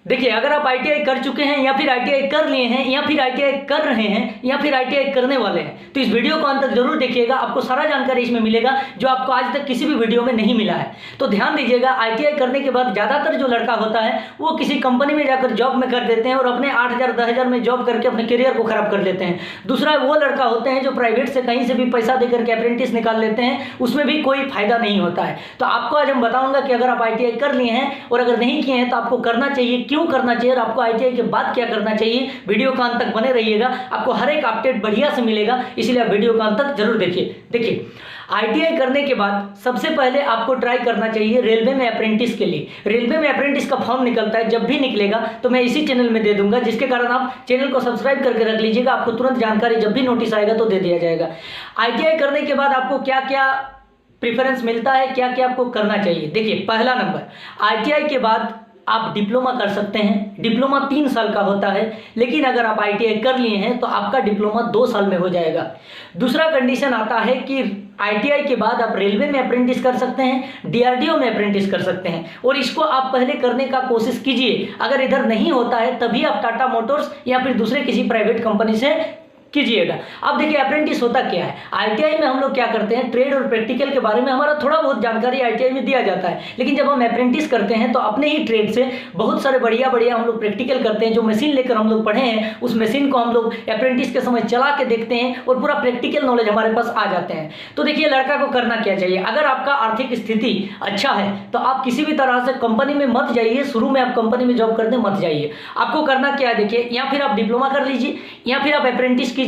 देखिए, अगर आप आईटीआई कर चुके हैं या फिर आईटीआई कर लिए हैं या फिर आईटीआई कर रहे हैं या फिर आईटीआई करने वाले हैं, तो इस वीडियो को अंत तक जरूर देखिएगा। आपको सारा जानकारी इसमें मिलेगा जो आपको आज तक किसी भी वीडियो में नहीं मिला है। तो ध्यान दीजिएगा, आईटीआई करने के बाद ज़्यादातर जो लड़का होता है वो किसी कंपनी में जाकर जॉब में कर देते हैं और अपने 8,000 10,000 में जॉब करके अपने करियर को खराब कर लेते हैं। दूसरा वो लड़का होते हैं जो प्राइवेट से कहीं से भी पैसा देकर के अप्रेंटिस निकाल लेते हैं, उसमें भी कोई फायदा नहीं होता है। तो आपको आज हम बताऊंगा कि अगर आप आईटीआई कर लिए हैं और अगर नहीं किए हैं तो आपको करना चाहिए, क्यों करना चाहिए और आपको आईटीआई के बाद क्या करना चाहिए। वीडियो का अंत तक बने रहिएगा, आपको हर एक अपडेट बढ़िया से मिलेगा, इसलिए आप वीडियो का अंत तक जरूर देखिए, आईटीआई करने के बाद सबसे पहले आपको ट्राई करना चाहिए रेलवे में अप्रेंटिस के लिए। रेलवे में अप्रेंटिस का फॉर्म निकलता है, जब भी निकलेगा तो मैं इसी चैनल में दे दूंगा, जिसके कारण आप चैनल को सब्सक्राइब करके रख लीजिएगा। आपको तुरंत जानकारी जब भी नोटिस आएगा तो दे दिया जाएगा। आईटीआई करने के बाद आपको क्या क्या प्रेफरेंस मिलता है, क्या क्या आपको करना चाहिए। देखिए, पहला नंबर, आईटीआई के बाद आप डिप्लोमा कर सकते हैं। डिप्लोमा 3 साल का होता है, लेकिन अगर आप आईटीआई कर लिए हैं तो आपका डिप्लोमा 2 साल में हो जाएगा। दूसरा कंडीशन आता है कि आईटीआई के बाद आप रेलवे में अप्रेंटिस कर सकते हैं, डीआरडीओ में अप्रेंटिस कर सकते हैं, और इसको आप पहले करने का कोशिश कीजिए। अगर इधर नहीं होता है तभी आप टाटा मोटर्स या फिर दूसरे किसी प्राइवेट कंपनी से कीजिएगा। अब देखिए, अप्रेंटिस होता क्या है। आईटीआई में हम लोग क्या करते हैं, ट्रेड और प्रैक्टिकल के बारे में हमारा थोड़ा बहुत जानकारी आईटीआई में दिया जाता है, लेकिन जब हम अप्रेंटिस करते हैं तो अपने ही ट्रेड से बहुत सारे बढ़िया हम लोग प्रैक्टिकल करते हैं। जो मशीन लेकर हम लोग पढ़े हैं उस मशीन को हम लोग अप्रेंटिस के समय चला के देखते हैं और पूरा प्रैक्टिकल नॉलेज हमारे पास आ जाते हैं। तो देखिए, लड़का को करना क्या चाहिए। अगर आपका आर्थिक स्थिति अच्छा है तो आप किसी भी तरह से कंपनी में मत जाइए, शुरू में आप कंपनी में जॉब करने मत जाइए। आपको करना क्या है, देखिए, या फिर आप डिप्लोमा कर लीजिए या फिर आप अप्रेंटिस कीजिए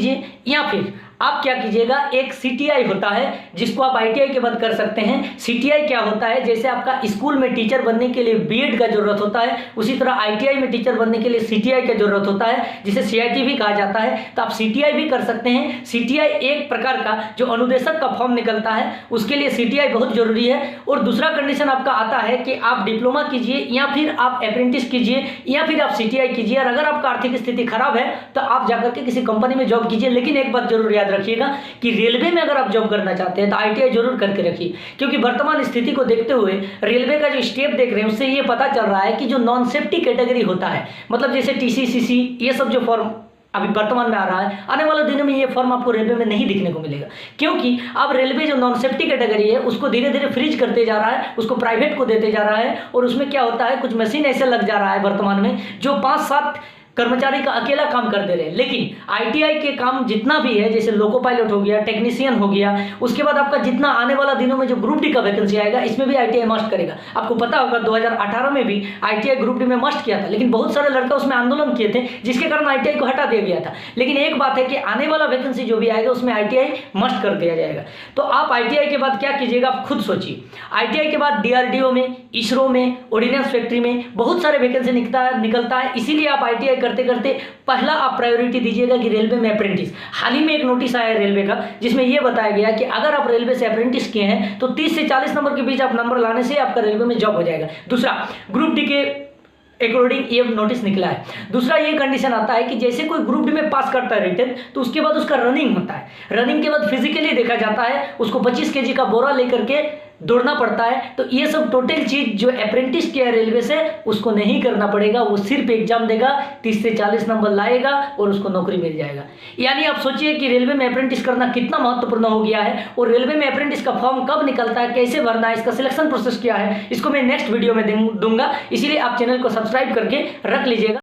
या फिर आप क्या कीजिएगा, एक सीटीआई होता है जिसको आप आईटीआई के बाद कर सकते हैं। सीटीआई क्या होता है, जैसे आपका स्कूल में टीचर बनने के लिए बीएड का जरूरत होता है, उसी तरह आईटीआई में टीचर बनने के लिए सीटीआई का जरूरत होता है, जिसे सीआईटी भी कहा जाता है। तो आप सीटीआई भी कर सकते हैं। सीटीआई एक प्रकार का जो अनुदेशक का फॉर्म निकलता है, उसके लिए सीटीआई बहुत जरूरी है। और दूसरा कंडीशन आपका आता है कि आप डिप्लोमा कीजिए या फिर आप अप्रेंटिस कीजिए या फिर आप सीटीआई कीजिए। और अगर आपका आर्थिक स्थिति खराब है तो आप जाकर के किसी कंपनी में जॉब कीजिए। लेकिन एक बात जरूर याद रखिएगा कि रेलवे में अगर आप जॉब करना चाहते हैं तो आईटीआई जरूर करके रखिए, क्योंकि वर्तमान स्थिति को देखते हुए रेलवे का जो स्टेप देख रहे हैं उससे ये पता चल रहा है कि जो नॉन सेफ्टी कैटेगरी होता है, मतलब जैसे टीसीसीसी, ये सब जो फॉर्म अभी वर्तमान में आ रहा है, आने वाले दिनों में ये फॉर्म आपको रेलवे में नहीं दिखने को मिलेगा, क्योंकि अब रेलवे जो नॉन सेफ्टी कैटेगरी है उसको धीरे धीरे फ्रीज करते जा रहा है, उसको प्राइवेट को देते जा रहा है। और उसमें क्या होता है, कुछ मशीन ऐसे लग जा रहा है वर्तमान में जो 5-7 कर्मचारी का अकेला काम कर दे रहे हैं। लेकिन आईटीआई के काम जितना भी है, जैसे लोको पायलट हो गया, टेक्नीशियन हो गया, उसके बाद आपका जितना आने वाला दिनों में जो ग्रुप डी का वैकेंसी आएगा, इसमें भी आईटीआई मस्ट करेगा। आपको पता होगा 2018 में भी आईटीआई ग्रुप डी में मस्ट किया था, लेकिन बहुत सारे लड़का उसमें आंदोलन किए थे, जिसके कारण आईटीआई को हटा दिया गया था। लेकिन एक बात है कि आने वाला वैकेंसी जो भी आएगा उसमें आईटीआई मस्ट कर दिया जाएगा। तो आप आईटीआई के बाद क्या कीजिएगा, आप खुद सोचिए। आईटीआई के बाद डीआरडीओ में, इसरो में, ऑर्डिनेंस फैक्ट्री में बहुत सारे वैकेंसी निकलता है। इसीलिए आप आईटीआई करते करते पहला आप प्रायोरिटी दीजिएगा कि रेलवे में अप्रेंटिस। हाल ही में एक नोटिस आया है रेलवे का, जिसमें यह बताया गया कि अगर आप रेलवे से अप्रेंटिस किए हैं तो 30 से 40 नंबर के बीच आप नंबर लाने से आपका रेलवे में जॉब हो जाएगा। दूसरा, ग्रुप डी के अकॉर्डिंग ये नोटिस निकला है। दूसरा ये कंडीशन आता है कि जैसे कोई ग्रुप डी में पास करता है रिटन, तो उसके बाद उसका रनिंग होता है। रनिंग के बाद फिजिकली देखा जाता है, उसको 25 kg का बोरा लेकर के दौड़ना पड़ता है। तो ये सब टोटल चीज जो अप्रेंटिस किया रेलवे से, उसको नहीं करना पड़ेगा। वो सिर्फ एग्जाम देगा, 30 से 40 नंबर लाएगा और उसको नौकरी मिल जाएगा। यानी आप सोचिए कि रेलवे में अप्रेंटिस करना कितना महत्वपूर्ण हो गया है। और रेलवे में अप्रेंटिस का फॉर्म कब निकलता है, कैसे भरना है, इसका सिलेक्शन प्रोसेस क्या है, इसको मैं नेक्स्ट वीडियो में दूंगा। इसीलिए आप चैनल को सब्सक्राइब करके रख लीजिएगा।